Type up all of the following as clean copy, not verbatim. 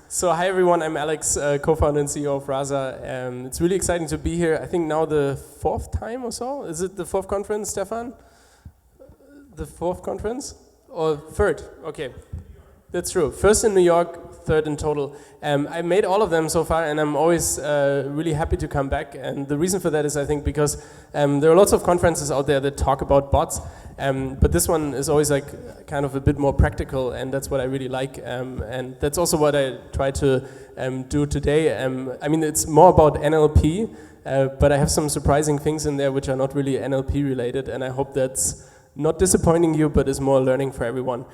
So hi everyone, I'm Alex, co-founder and CEO of Rasa. It's really exciting to be here. I think now the fourth time or so. Is it the fourth conference, Stefan? The fourth conference? Or third? Okay, that's true. First in New York, third in total. I made all of them so far, and I'm always really happy to come back. And the reason for that is, I think, because there are lots of conferences out there that talk about bots, but this one is always like kind of a bit more practical, and that's what I really like. And that's also what I try to do today. I mean, it's more about NLP, but I have some surprising things in there which are not really NLP related, and I hope that's not disappointing you, but is more learning for everyone.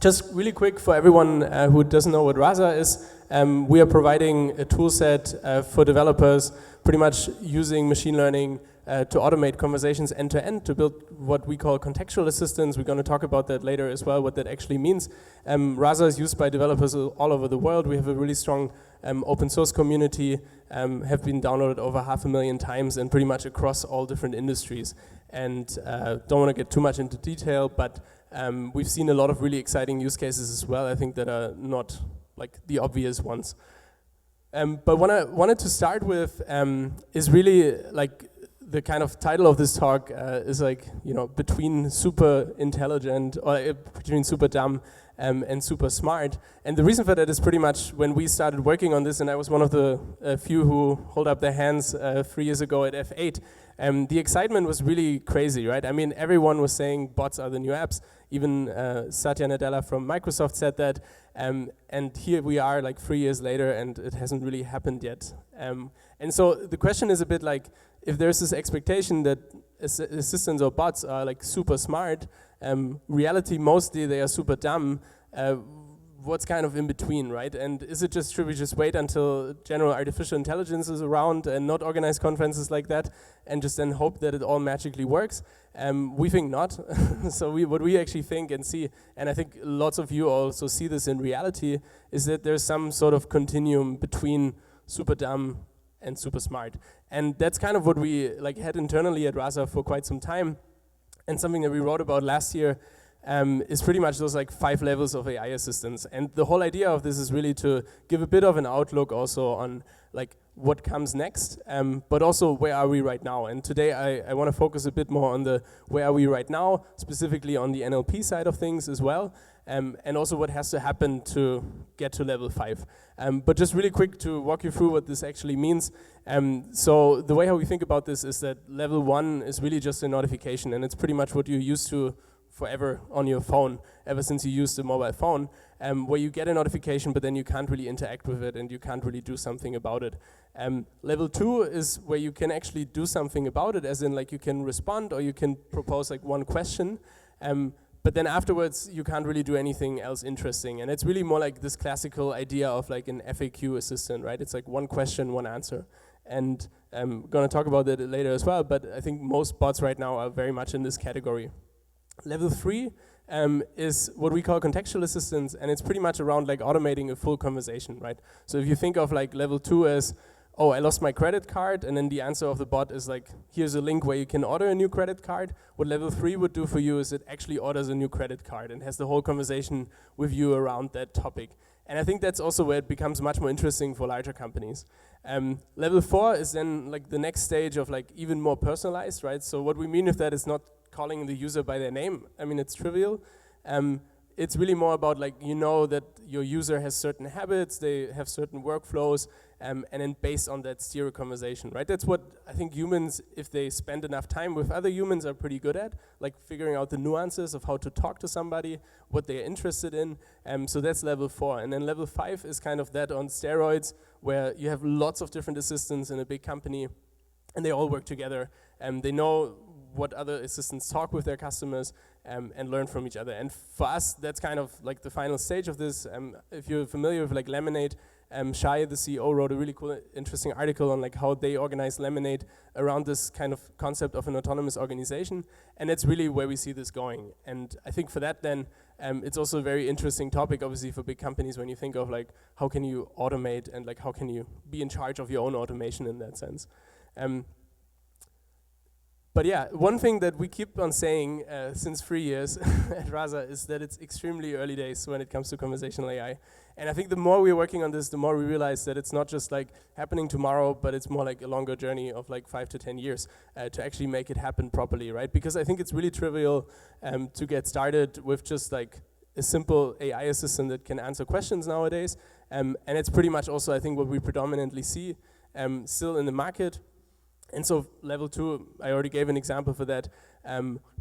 Just really quick for everyone who doesn't know what Rasa is, we are providing a tool set for developers, pretty much using machine learning to automate conversations end to end to build what we call contextual assistance. We're going to talk about that later as well, what that actually means. Rasa is used by developers all over the world. We have a really strong open source community, have been downloaded over 500,000 times and pretty much across all different industries. And don't want to get too much into detail, but we've seen a lot of really exciting use cases as well, I think, that are not like the obvious ones. But what I wanted to start with is really like the kind of title of this talk is like, you know, between super intelligent or between super dumb and super smart. And the reason for that is pretty much when we started working on this, and I was one of the few who hold up their hands 3 years ago at F8, the excitement was really crazy, right? I mean, everyone was saying bots are the new apps. Even Satya Nadella from Microsoft said that. And here we are like 3 years later and it hasn't really happened yet. And so the question is a bit like, if there's this expectation that assistants or bots are like super smart, reality mostly they are super dumb, what's kind of in between, right? And is it just, should we just wait until general artificial intelligence is around and not organize conferences like that and just then hope that it all magically works? We think not. So what we actually think and see, and I think lots of you also see this in reality, is that there's some sort of continuum between super dumb and super smart. And that's kind of what we like had internally at Rasa for quite some time. And something that we wrote about last year is pretty much those like 5 levels of AI assistance. And the whole idea of this is really to give a bit of an outlook also on like what comes next, but also where are we right now. And today I want to focus a bit more on the where are we right now, specifically on the NLP side of things as well, and also what has to happen to get to level 5. But just really quick to walk you through what this actually means. So the way how we think about this is that level 1 is really just a notification, and it's pretty much what you're used to forever on your phone, ever since you used the mobile phone, where you get a notification but then you can't really interact with it and you can't really do something about it. Level 2 is where you can actually do something about it, as in like you can respond or you can propose like one question, but then afterwards you can't really do anything else interesting. And it's really more like this classical idea of like an FAQ assistant, right? It's like one question, one answer. And I'm gonna talk about that later as well, but I think most bots right now are very much in this category. Level 3 is what we call contextual assistance, and it's pretty much around like automating a full conversation, right? So if you think of like level 2 as, oh, I lost my credit card, and then the answer of the bot is like, here's a link where you can order a new credit card. What level 3 would do for you is it actually orders a new credit card and has the whole conversation with you around that topic. And I think that's also where it becomes much more interesting for larger companies. Level 4 is then like the next stage of like even more personalized, right? So what we mean with that is not calling the user by their name. I mean, it's trivial. It's really more about like, you know that your user has certain habits, they have certain workflows, and then based on that steer a conversation, right? That's what I think humans, if they spend enough time with other humans, are pretty good at, like figuring out the nuances of how to talk to somebody, what they're interested in. So that's level 4. And then level 5 is kind of that on steroids, where you have lots of different assistants in a big company, and they all work together, and they know what other assistants talk with their customers and learn from each other. And for us, that's kind of like the final stage of this. If you're familiar with like Lemonade, Shai, the CEO, wrote a really cool, interesting article on like how they organize Lemonade around this kind of concept of an autonomous organization. And that's really where we see this going. And I think for that then, it's also a very interesting topic, obviously, for big companies when you think of like, how can you automate and like, how can you be in charge of your own automation in that sense. But yeah, one thing that we keep on saying since 3 years at Rasa is that it's extremely early days when it comes to conversational AI. And I think the more we're working on this, the more we realize that it's not just like happening tomorrow, but it's more like a longer journey of like 5 to 10 years to actually make it happen properly, right? Because I think it's really trivial to get started with just like a simple AI assistant that can answer questions nowadays. And it's pretty much also, I think, what we predominantly see still in the market. And so level 2, I already gave an example for that,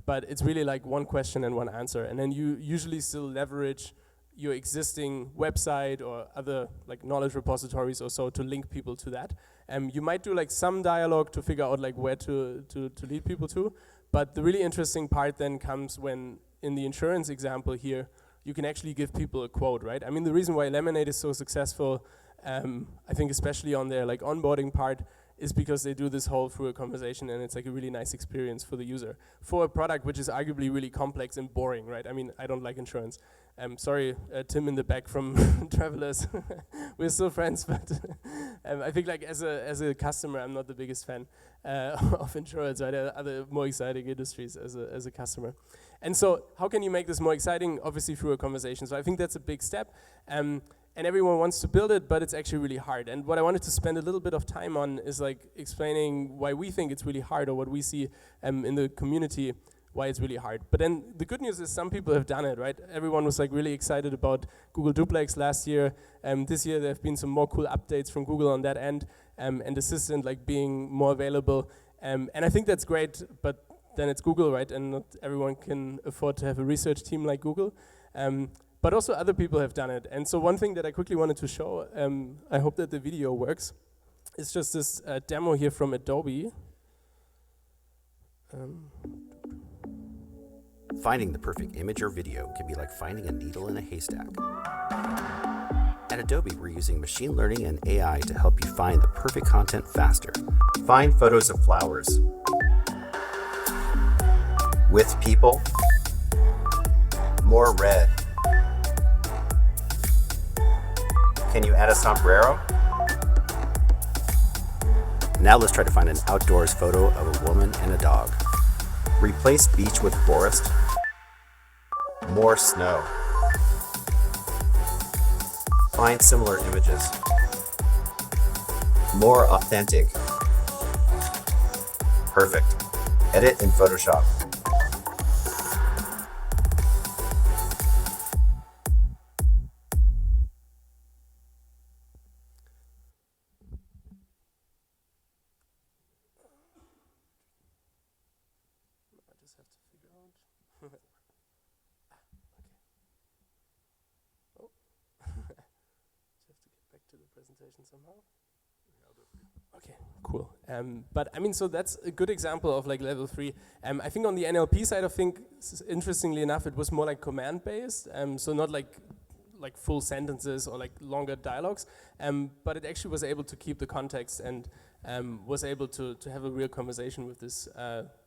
but it's really like one question and one answer. And then you usually still leverage your existing website or other like knowledge repositories or so to link people to that. You might do like some dialogue to figure out like where to lead people to, but the really interesting part then comes when in the insurance example here, you can actually give people a quote, right? I mean, the reason why Lemonade is so successful, I think especially on their like onboarding part, is because they do this whole through a conversation, and it's like a really nice experience for the user. For a product which is arguably really complex and boring, right? I mean, I don't like insurance. Sorry, Tim in the back from Travelers. We're still friends, but I think like as a customer, I'm not the biggest fan of insurance, right? There are other more exciting industries as a customer. And so how can you make this more exciting? Obviously through a conversation. So I think that's a big step. And everyone wants to build it, but it's actually really hard. And what I wanted to spend a little bit of time on is like explaining why we think it's really hard, or what we see in the community, why it's really hard. But then the good news is some people have done it, right? Everyone was like really excited about Google Duplex last year. This year there have been some more cool updates from Google on that end, and Assistant like being more available. And I think that's great, but then it's Google, right? And not everyone can afford to have a research team like Google. But also other people have done it. And so one thing that I quickly wanted to show, I hope that the video works, is just this demo here from Adobe. Finding the perfect image or video can be like finding a needle in a haystack. At Adobe, we're using machine learning and AI to help you find the perfect content faster. Find photos of flowers with people, more red. Can you add a sombrero? Now let's try to find an outdoors photo of a woman and a dog. Replace beach with forest. More snow. Find similar images. More authentic. Perfect. Edit in Photoshop. Somehow. Okay, cool. But I mean, so that's a good example of like level 3. I think on the NLP side, I think interestingly enough, it was more like command based. So not like full sentences or like longer dialogues, but it actually was able to keep the context and was able to have a real conversation with this,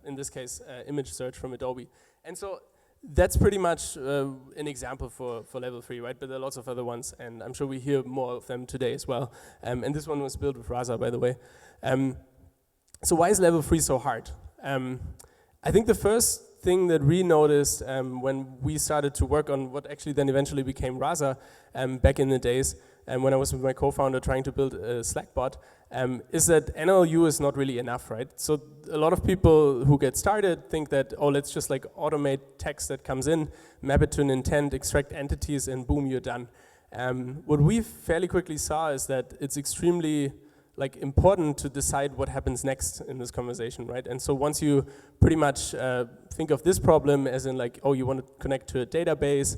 in this case, image search from Adobe. And so that's pretty much an example for level 3, right? But there are lots of other ones, and I'm sure we hear more of them today as well. And this one was built with Rasa, by the way. So why is level 3 so hard? I think the first thing that we noticed when we started to work on what actually then eventually became Rasa back in the days, when I was with my co-founder trying to build a Slack bot, is that NLU is not really enough, right? So a lot of people who get started think that, oh, let's just like automate text that comes in, map it to an intent, extract entities, and boom, you're done. What we fairly quickly saw is that it's extremely like important to decide what happens next in this conversation, right? And so once you pretty much think of this problem as in like, oh, you want to connect to a database,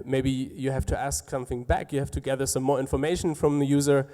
maybe you have to ask something back, you have to gather some more information from the user,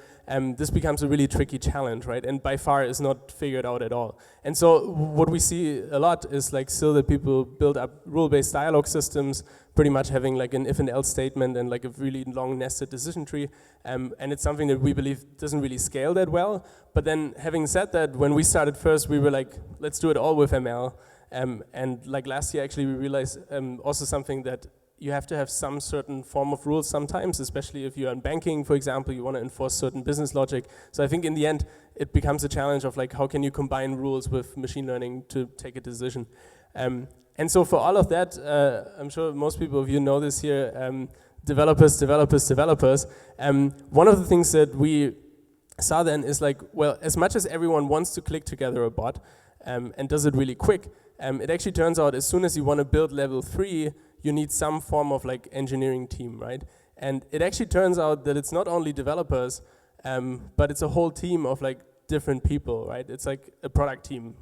this becomes a really tricky challenge, right? And by far is not figured out at all. And so what we see a lot is like still that people build up rule-based dialogue systems, pretty much having like an if and else statement and like a really long nested decision tree. And it's something that we believe doesn't really scale that well. But then having said that, when we started first, we were like, let's do it all with ML. And like last year, actually, we realized also something that you have to have some certain form of rules sometimes, especially if you're in banking, for example, you want to enforce certain business logic. So I think in the end, it becomes a challenge of like, how can you combine rules with machine learning to take a decision? And so for all of that, I'm sure most people of you know this here, developers. One of the things that we saw then is like, well, as much as everyone wants to click together a bot and does it really quick, it actually turns out as soon as you want to build level 3, you need some form of like engineering team, right? And it actually turns out that it's not only developers, but it's a whole team of like different people, right? It's like a product team.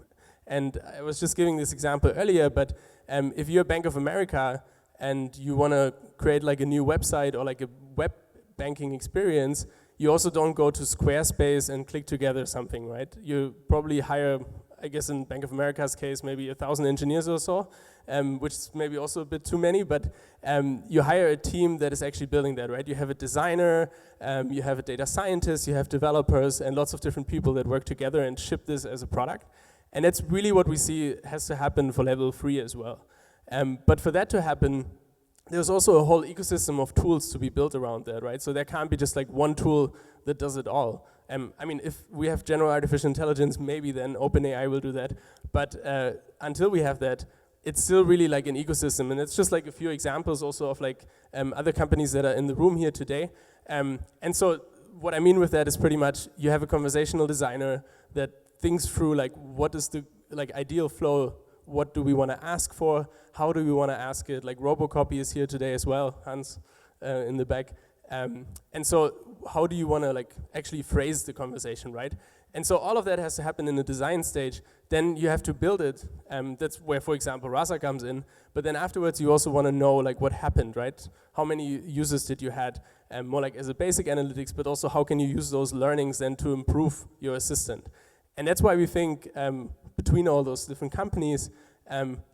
And I was just giving this example earlier, but if you're Bank of America and you want to create like a new website or like a web banking experience, you also don't go to Squarespace and click together something, right? You probably hire, I guess in Bank of America's case, maybe 1,000 engineers or so, which is maybe also a bit too many, but you hire a team that is actually building that, right? You have a designer, you have a data scientist, you have developers, and lots of different people that work together and ship this as a product. And that's really what we see has to happen for level 3 as well. But for that to happen, there's also a whole ecosystem of tools to be built around that, right? So there can't be just like one tool that does it all. I mean, if we have general artificial intelligence, maybe then OpenAI will do that. But until we have that, it's still really like an ecosystem. And it's just like a few examples also of like other companies that are in the room here today. And so what I mean with that is pretty much you have a conversational designer that thinks through like what is the like ideal flow, what do we want to ask for, how do we want to ask it, like Robocopy is here today as well, Hans in the back. And so how do you want to like actually phrase the conversation, right? And so all of that has to happen in the design stage. Then you have to build it. That's where, for example, Rasa comes in. But then afterwards, you also want to know like what happened, right? How many users did you had? More like as a basic analytics, but also how can you use those learnings then to improve your assistant? And that's why we think between all those different companies,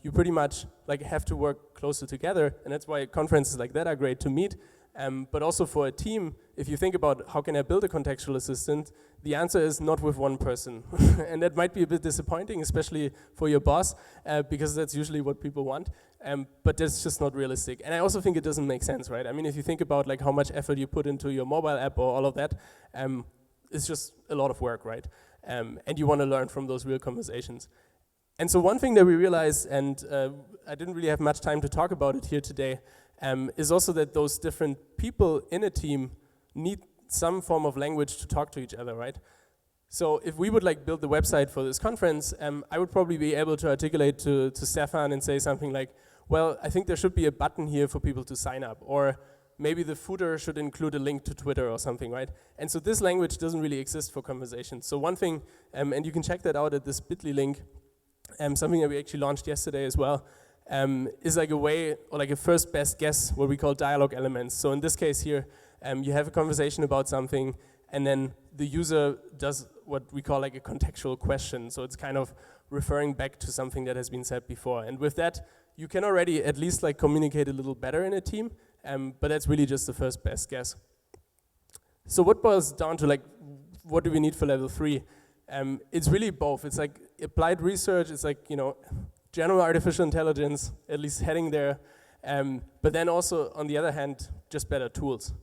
you pretty much like have to work closer together. And that's why conferences like that are great to meet. But also for a team, if you think about how can I build a contextual assistant, the answer is not with one person. And that might be a bit disappointing, especially for your boss, because that's usually what people want. But that's just not realistic. And I also think it doesn't make sense, right? I mean, if you think about like how much effort you put into your mobile app or all of that, it's just a lot of work, right? And you want to learn from those real conversations. And so one thing that we realized, and I didn't really have much time to talk about it here today, is also that those different people in a team need some form of language to talk to each other, right? So if we would like build the website for this conference, I would probably be able to articulate to Stefan and say something like, well, I think there should be a button here for people to sign up, or maybe the footer should include a link to Twitter or something, right? And so this language doesn't really exist for conversations. So one thing, and you can check that out at this bit.ly link, something that we actually launched yesterday as well, is like a way, or like a first best guess, what we call dialogue elements. So in this case here, you have a conversation about something, and then the user does what we call like a contextual question. So it's kind of referring back to something that has been said before. And with that, you can already at least like communicate a little better in a team, but that's really just the first best guess. So what boils down to like, what do we need for level 3? It's really both. It's like applied research, it's like, you know, general artificial intelligence, at least heading there, but then also, on the other hand, just better tools.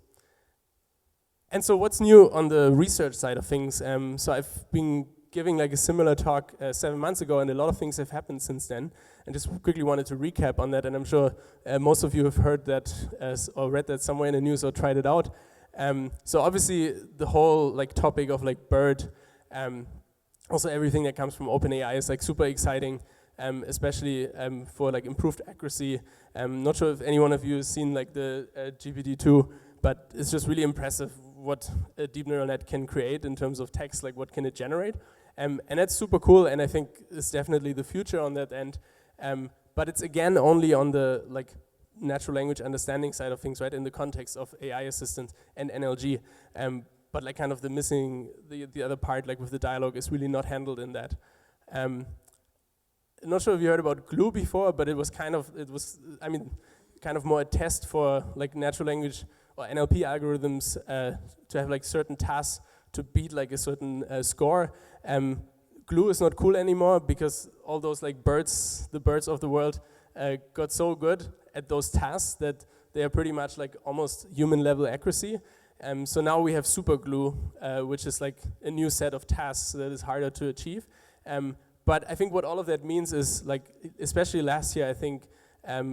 And so what's new on the research side of things? So I've been giving like a similar talk 7 months ago, and a lot of things have happened since then. And just quickly wanted to recap on that, and I'm sure most of you have heard that or read that somewhere in the news or tried it out. So obviously the whole like topic of like BERT, also everything that comes from OpenAI is like super exciting, especially for like improved accuracy. Not sure if any one of you has seen like the GPT-2, but it's just really impressive what a deep neural net can create in terms of text, like what can it generate. And that's super cool, and I think it's definitely the future on that end. But it's again only on the like natural language understanding side of things, right, in the context of AI assistance and NLG. But like kind of the missing, the other part, like with the dialogue, is really not handled in that. Not sure if you heard about Glue before, but it was kind of more a test for like natural language or NLP algorithms to have like certain tasks to beat like a certain score. Glue is not cool anymore because all those like birds, the birds of the world, got so good at those tasks that they are pretty much like almost human level accuracy. So now we have super glue, which is like a new set of tasks that is harder to achieve. But I think what all of that means is, like, especially last year, I think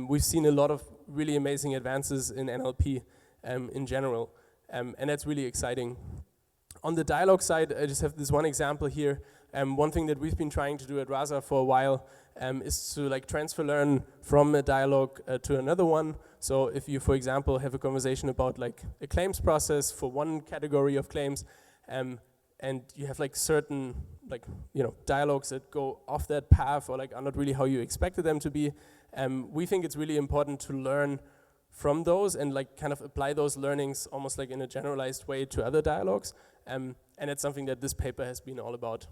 we've seen a lot of really amazing advances in NLP in general, and that's really exciting. On the dialogue side, I just have this one example here. One thing that we've been trying to do at Rasa for a while is to like transfer learn from a dialogue to another one. So if you, for example, have a conversation about like a claims process for one category of claims, and you have like certain like, you know, dialogues that go off that path or like are not really how you expected them to be, we think it's really important to learn from those and like kind of apply those learnings almost like in a generalized way to other dialogues. And it's something that this paper has been all about.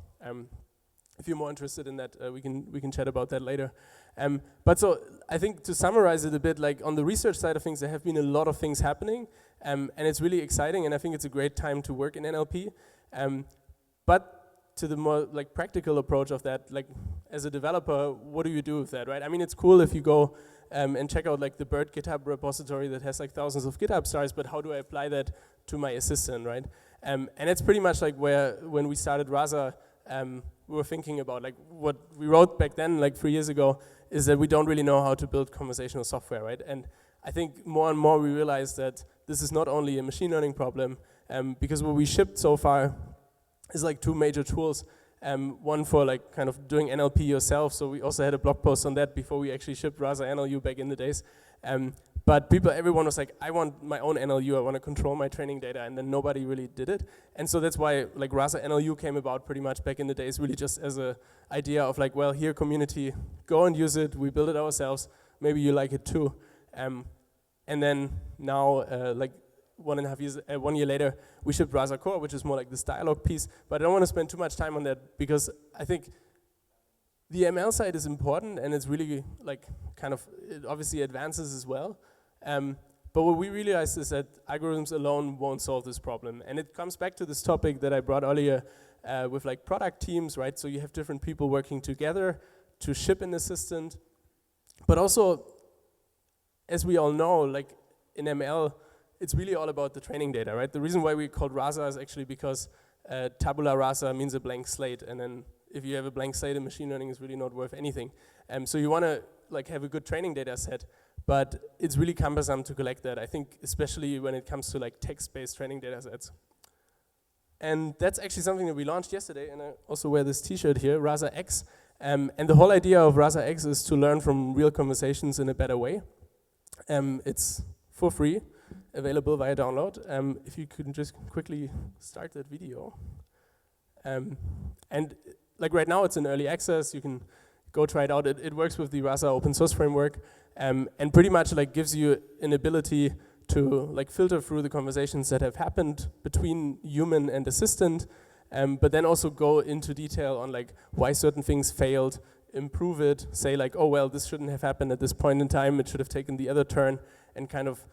If you're more interested in that, we can chat about that later. But so I think to summarize it a bit, like on the research side of things, there have been a lot of things happening, and it's really exciting, and I think it's a great time to work in NLP. But to the more like practical approach of that, like as a developer, what do you do with that, right? I mean, it's cool if you go and check out like the Bird GitHub repository that has like thousands of GitHub stars, but how do I apply that to my assistant, right? And it's pretty much like where, when we started Rasa, we were thinking about like what we wrote back then, like 3 years ago, is that we don't really know how to build conversational software, right? And I think more and more we realize that this is not only a machine learning problem, because what we shipped so far is like two major tools. One for like kind of doing NLP yourself, so we also had a blog post on that before we actually shipped Rasa NLU back in the days. But everyone was like, I want my own NLU, I want to control my training data, and then nobody really did it. And so that's why like Rasa NLU came about pretty much back in the days, really just as a idea of like, well, here community, go and use it, we build it ourselves, maybe you like it too. And then now, like 1 year later, we shipped Rasa Core, which is more like this dialogue piece, but I don't want to spend too much time on that because I think the ML side is important and it's really like kind of, it obviously advances as well. But what we realized is that algorithms alone won't solve this problem. And it comes back to this topic that I brought earlier with like product teams, right? So you have different people working together to ship an assistant. But also, as we all know, like in ML, it's really all about the training data, right? The reason why we called Rasa is actually because tabula rasa means a blank slate, and then if you have a blank slate in machine learning, is really not worth anything. So you want to like have a good training data set, but it's really cumbersome to collect that. I think especially when it comes to like text-based training data sets. And that's actually something that we launched yesterday, and I also wear this t-shirt here, Rasa X. And the whole idea of Rasa X is to learn from real conversations in a better way. It's for free, available via download. If you could just quickly start that video. And like right now it's in early access, you can go try it out. It works with the Rasa open source framework, and pretty much like gives you an ability to like filter through the conversations that have happened between human and assistant, but then also go into detail on like why certain things failed, improve it, say like, oh well, this shouldn't have happened at this point in time, it should have taken the other turn, and kind of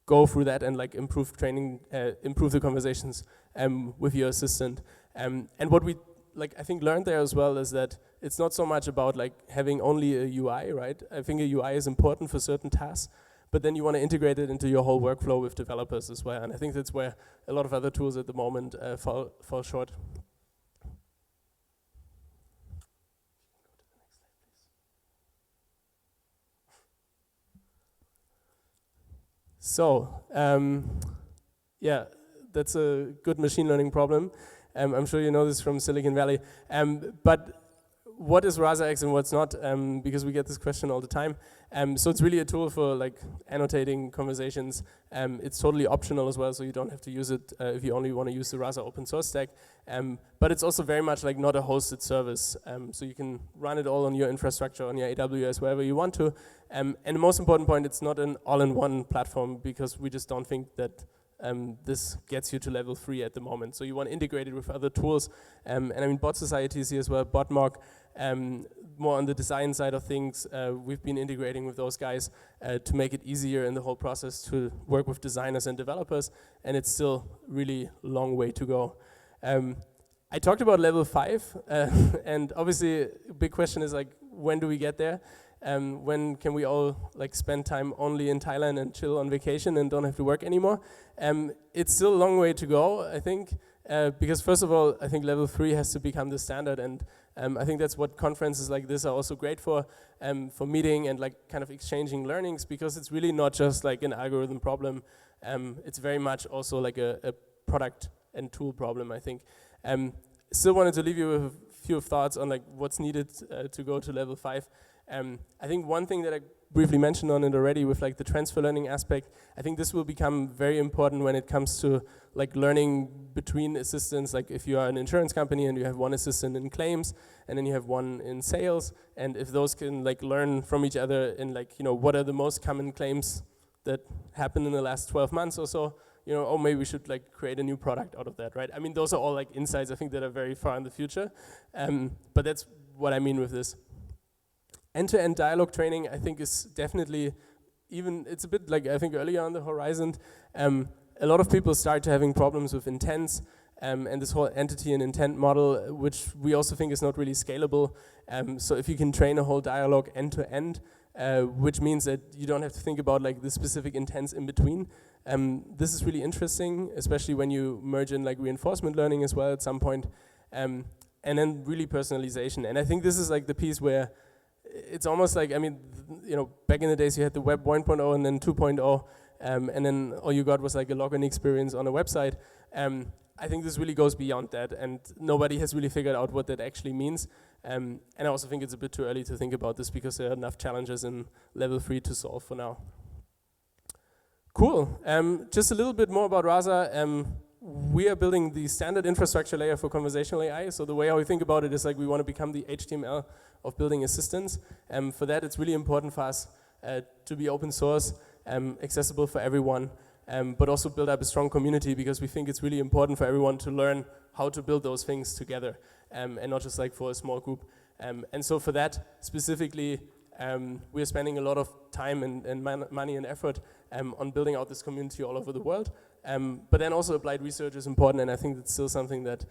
go through that and like improve training, improve the conversations with your assistant. And what we like I think learned there as well is that it's not so much about like having only a UI, right? I think a UI is important for certain tasks, but then you want to integrate it into your whole workflow with developers as well. And I think that's where a lot of other tools at the moment fall short. So, yeah, that's a good machine learning problem. I'm sure you know this from Silicon Valley. But what is Rasa X and what's not? Because we get this question all the time. So it's really a tool for like annotating conversations. It's totally optional as well, so you don't have to use it if you only want to use the Rasa open source stack. But it's also very much like not a hosted service. So you can run it all on your infrastructure, on your AWS, wherever you want to. And the most important point, it's not an all-in-one platform because we just don't think that this gets you to level 3 at the moment. So you want to integrate it with other tools. And I mean, Bot Society is here as well, BotMock. More on the design side of things, we've been integrating with those guys to make it easier in the whole process to work with designers and developers, and it's still really long way to go. I talked about level 5, and obviously a big question is like, when do we get there? When can we all like spend time only in Thailand and chill on vacation and don't have to work anymore? It's still a long way to go, I think, because first of all, I think level 3 has to become the standard, and I think that's what conferences like this are also great for meeting and like kind of exchanging learnings, because it's really not just like an algorithm problem. It's very much also like a product and tool problem, I think. Still wanted to leave you with a few thoughts on like what's needed to go to level 5. I think one thing that I briefly mentioned on it already with like the transfer learning aspect, I think this will become very important when it comes to like learning between assistants. Like if you are an insurance company and you have one assistant in claims and then you have one in sales, and if those can like learn from each other in like, you know, what are the most common claims that happened in the last 12 months or so, you know, oh, maybe we should like create a new product out of that, right? I mean, those are all like insights I think that are very far in the future, but that's what I mean with this. End-to-end dialogue training, I think, is definitely it's a bit like, I think, earlier on the horizon. A lot of people start having problems with intents and this whole entity and intent model, which we also think is not really scalable. So if you can train a whole dialogue end-to-end, which means that you don't have to think about like the specific intents in between, this is really interesting, especially when you merge in like reinforcement learning as well at some point, and then really personalization. And I think this is like the piece where it's almost like, I mean, you know, back in the days you had the web 1.0 and then 2.0, and then all you got was like a login experience on a website. I think this really goes beyond that, and nobody has really figured out what that actually means. And I also think it's a bit too early to think about this because there are enough challenges in level 3 to solve for now. Cool. Just a little bit more about Rasa. We are building the standard infrastructure layer for conversational AI. So the way how we think about it is like we want to become the HTML of building assistants. For that, it's really important for us to be open source, accessible for everyone, but also build up a strong community, because we think it's really important for everyone to learn how to build those things together, and not just like for a small group. And so for that specifically, we're spending a lot of time and money and effort on building out this community all over the world. But then also applied research is important, and I think that's still something that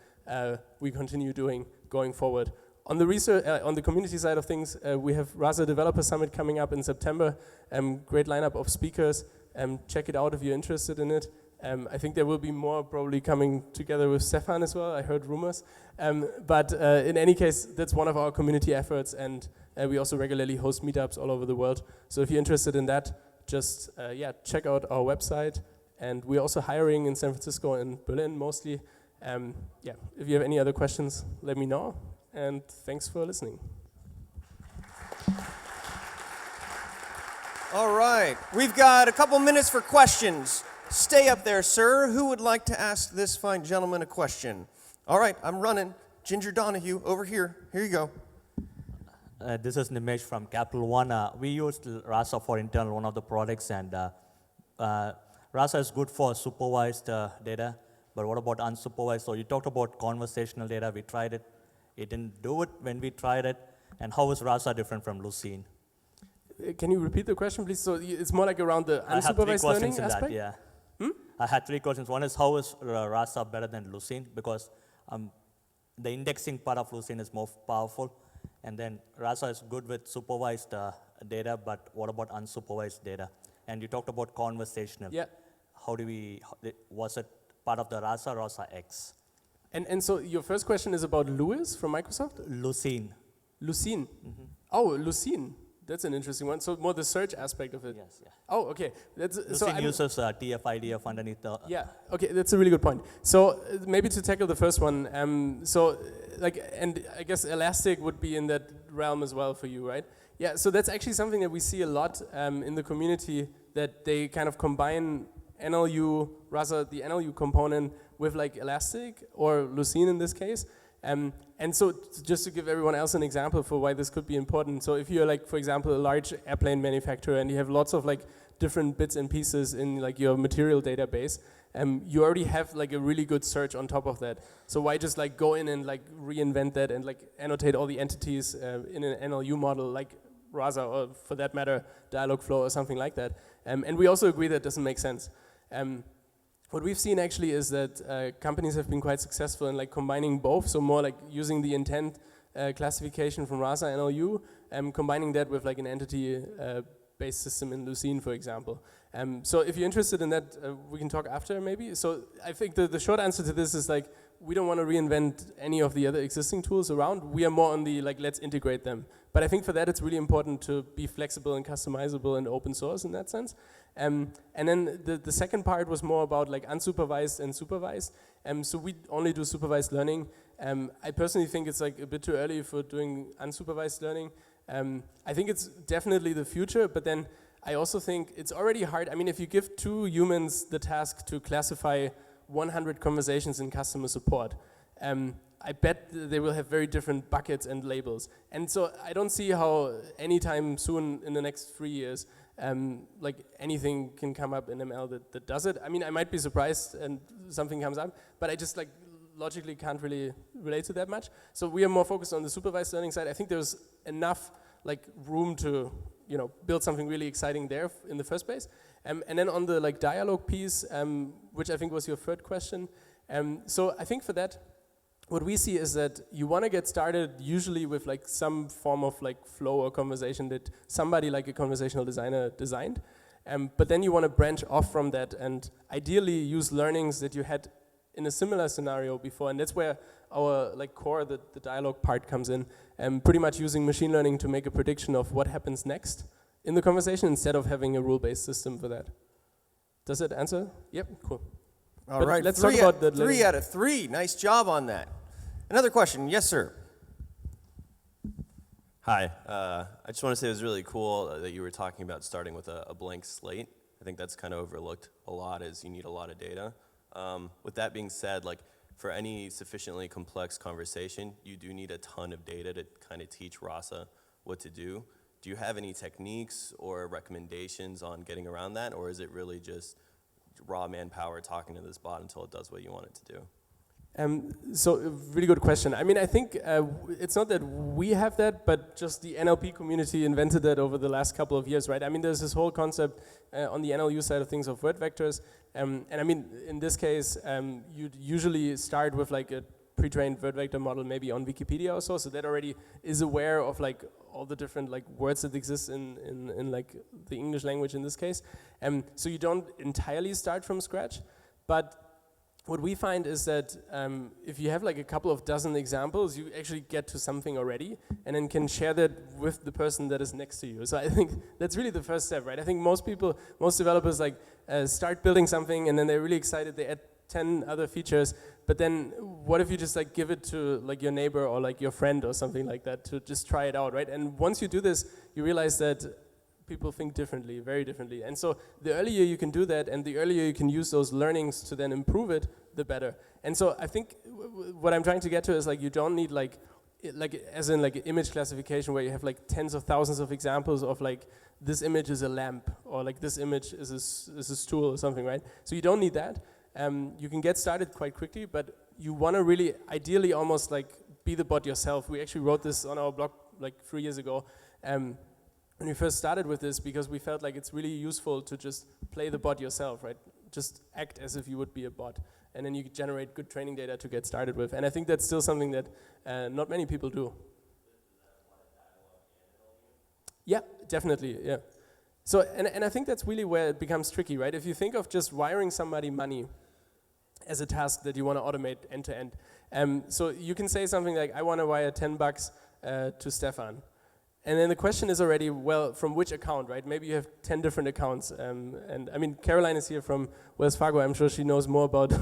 we continue doing going forward. On the research, on the community side of things, we have Rasa Developer Summit coming up in September. Great lineup of speakers. Check it out if you're interested in it. I think there will be more probably coming together with Stefan as well. I heard rumors. But in any case, that's one of our community efforts, and we also regularly host meetups all over the world. So if you're interested in that, just check out our website. And we're also hiring in San Francisco and Berlin mostly. If you have any other questions, let me know. And thanks for listening. All right, we've got a couple minutes for questions. Stay up there, sir. Who would like to ask this fine gentleman a question? All right, I'm running. Ginger Donahue, over here. Here you go. This is Nimesh from Capital One. We used Rasa for internal, one of the products, and Rasa is good for supervised data, but what about unsupervised? So you talked about conversational data. We tried it. It didn't do it when we tried it. And how is Rasa different from Lucene? Can you repeat the question, please? So it's more like around the unsupervised learning aspect? That, yeah. I had 3 questions. One is, how is Rasa better than Lucene? Because the indexing part of Lucene is more powerful. And then Rasa is good with supervised data, but what about unsupervised data? And you talked about conversational. Yeah. Was it part of the Rasa X? And so your first question is about Lewis from Microsoft? Lucene. Lucene. Mm-hmm. Oh, Lucene. That's an interesting one. So more the search aspect of it. Yes. Yeah. Oh, okay. Lucene uses TF-IDF underneath the. Yeah. Okay, that's a really good point. So maybe to tackle the first one. And I guess Elastic would be in that realm as well for you, right? Yeah. So that's actually something that we see a lot in the community, that they kind of combine NLU, Rasa, the NLU component, with like Elastic or Lucene in this case. And so just to give everyone else an example for why this could be important. So if you're like, for example, a large airplane manufacturer and you have lots of like different bits and pieces in like your material database, you already have like a really good search on top of that. So why just like go in and like reinvent that and like annotate all the entities in an NLU model like Rasa, or for that matter, Dialogflow or something like that. And we also agree that doesn't make sense. What we've seen actually is that companies have been quite successful in like combining both, so more like using the intent classification from Rasa NLU, combining that with like an entity-based system in Lucene, for example. So if you're interested in that, we can talk after maybe. So I think the short answer to this is like, we don't want to reinvent any of the other existing tools around. We are more on the like, let's integrate them. But I think for that, it's really important to be flexible and customizable and open source in that sense. And then the second part was more about like unsupervised and supervised. So we only do supervised learning. I personally think it's like a bit too early for doing unsupervised learning. I think it's definitely the future, but then I also think it's already hard. I mean, if you give 2 humans the task to classify 100 conversations in customer support, I bet they will have very different buckets and labels. And so I don't see how anytime soon in the next 3 years, like anything can come up in ML that does it. I mean, I might be surprised and something comes up, but I just like logically can't really relate to that much. So we are more focused on the supervised learning side. I think there's enough like room to build something really exciting there in the first place. And then on the like dialogue piece, which I think was your third question. So I think for that, what we see is that you want to get started usually with like some form of like flow or conversation that somebody like a conversational designer designed. But then you want to branch off from that and ideally use learnings that you had in a similar scenario before. And that's where our like core, the dialogue part comes in. Pretty much using machine learning to make a prediction of what happens next in the conversation instead of having a rule-based system for that. Does that answer? Yep, cool. All right, let's talk about that later. 3 out of 3. Nice job on that. Another question. Yes, sir. Hi. I just want to say it was really cool that you were talking about starting with a blank slate. I think that's kind of overlooked a lot, as you need a lot of data. With that being said, like for any sufficiently complex conversation, you do need a ton of data to kind of teach Rasa what to do. Do you have any techniques or recommendations on getting around that, or is it really just raw manpower talking to this bot until it does what you want it to do? So a really good question. I mean, I think it's not that we have that, but just the NLP community invented that over the last couple of years, right? I mean, there's this whole concept on the NLU side of things of word vectors. And I mean, in this case, you'd usually start with like a pre-trained word vector model maybe on Wikipedia or so that already is aware of like all the different like words that exist in like the English language in this case. So you don't entirely start from scratch, but what we find is that if you have like a couple of dozen examples, you actually get to something already and then can share that with the person that is next to you. So I think that's really the first step, right? I think most developers like start building something and then they're really excited, they add 10 other features, but then what if you just like give it to like your neighbor or like your friend or something like that to just try it out, right? And once you do this, you realize that people think differently, very differently. And so the earlier you can do that and the earlier you can use those learnings to then improve it, the better. And so I think what I'm trying to get to is like you don't need like as in like image classification where you have like tens of thousands of examples of like this image is a lamp or like this image is a stool or something, right? So you don't need that. You can get started quite quickly, but you want to really ideally almost like be the bot yourself. We actually wrote this on our blog like 3 years ago. When we first started with this, because we felt like it's really useful to just play the bot yourself, right? Just act as if you would be a bot. And then you generate good training data to get started with. And I think that's still something that not many people do. Yeah, definitely, yeah. So, and I think that's really where it becomes tricky, right? If you think of just wiring somebody money as a task that you want to automate end to end. So you can say something like, I want to wire $10 to Stefan. And then the question is already, well, from which account, right? Maybe you have 10 different accounts. And I mean, Caroline is here from Wells Fargo. I'm sure she knows more about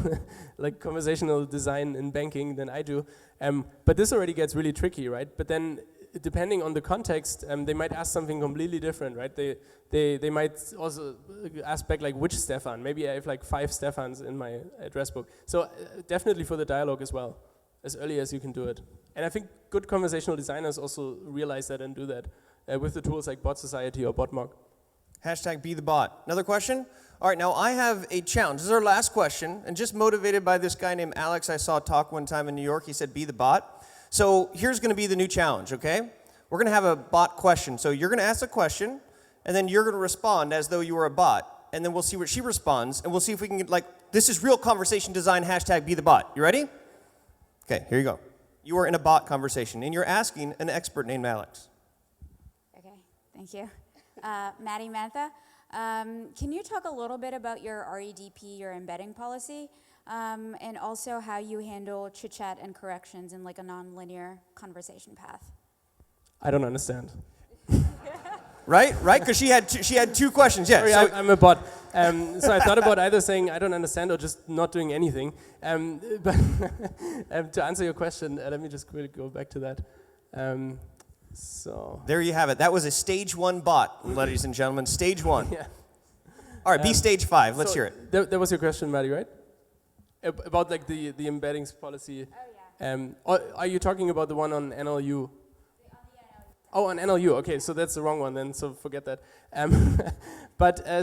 like conversational design in banking than I do. But this already gets really tricky, right? But then depending on the context, they might ask something completely different, right? They might also ask back like, which Stefan? Maybe I have like 5 Stefans in my address book. So definitely for the dialogue as well, as early as you can do it. And I think good conversational designers also realize that and do that with the tools like Bot Society or BotMock. Hashtag be the bot. Another question? All right, now I have a challenge. This is our last question, and just motivated by this guy named Alex I saw talk one time in New York. He said, be the bot. So here's going to be the new challenge, okay? We're going to have a bot question. So you're going to ask a question, and then you're going to respond as though you were a bot. And then we'll see what she responds, and we'll see if we can get, like, this is real conversation design, hashtag be the bot. You ready? Okay, here you go. You are in a bot conversation, and you're asking an expert named Alex. Okay, thank you. Maddie Mantha, can you talk a little bit about your REDP, your embedding policy, and also how you handle chit-chat and corrections in like a non-linear conversation path? I don't understand. Right? Because she had two questions. Yeah. Sorry, So, I'm a bot. So I thought about either saying I don't understand or just not doing anything. But to answer your question, let me just quickly go back to that. So there you have it. That was a stage 1 bot, ladies and gentlemen. Stage 1. yeah. All right, be stage 5. Let's So hear it. That was your question, Maddie, right? About like the embeddings policy. Oh, yeah. Are you talking about the one on NLU? Oh, on NLU. Okay, so that's the wrong one then. So forget that.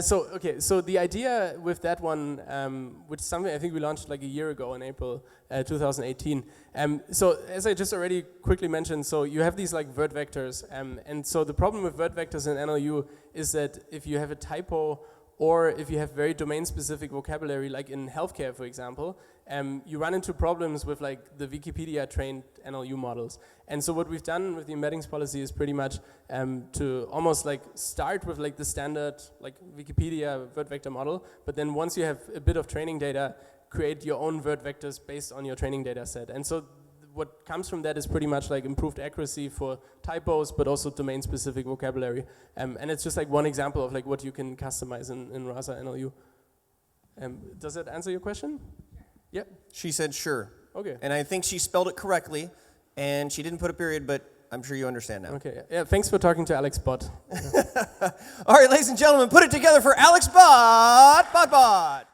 So the idea with that one, which is something I think we launched like a year ago in April 2018. So as I just already quickly mentioned, so you have these like word vectors, and so the problem with word vectors in NLU is that if you have a typo or if you have very domain-specific vocabulary, like in healthcare, for example, you run into problems with like the Wikipedia-trained NLU models. And so what we've done with the embeddings policy is pretty much to almost like start with like the standard like Wikipedia word vector model, but then once you have a bit of training data, create your own word vectors based on your training data set. And so what comes from that is pretty much like improved accuracy for typos, but also domain-specific vocabulary. And it's just like one example of like what you can customize in Rasa NLU. Does that answer your question? Yeah. She said sure. Okay. And I think she spelled it correctly, and she didn't put a period, but I'm sure you understand now. Okay. Yeah. Thanks for talking to Alex Bot. All right, ladies and gentlemen, put it together for Alex Bot.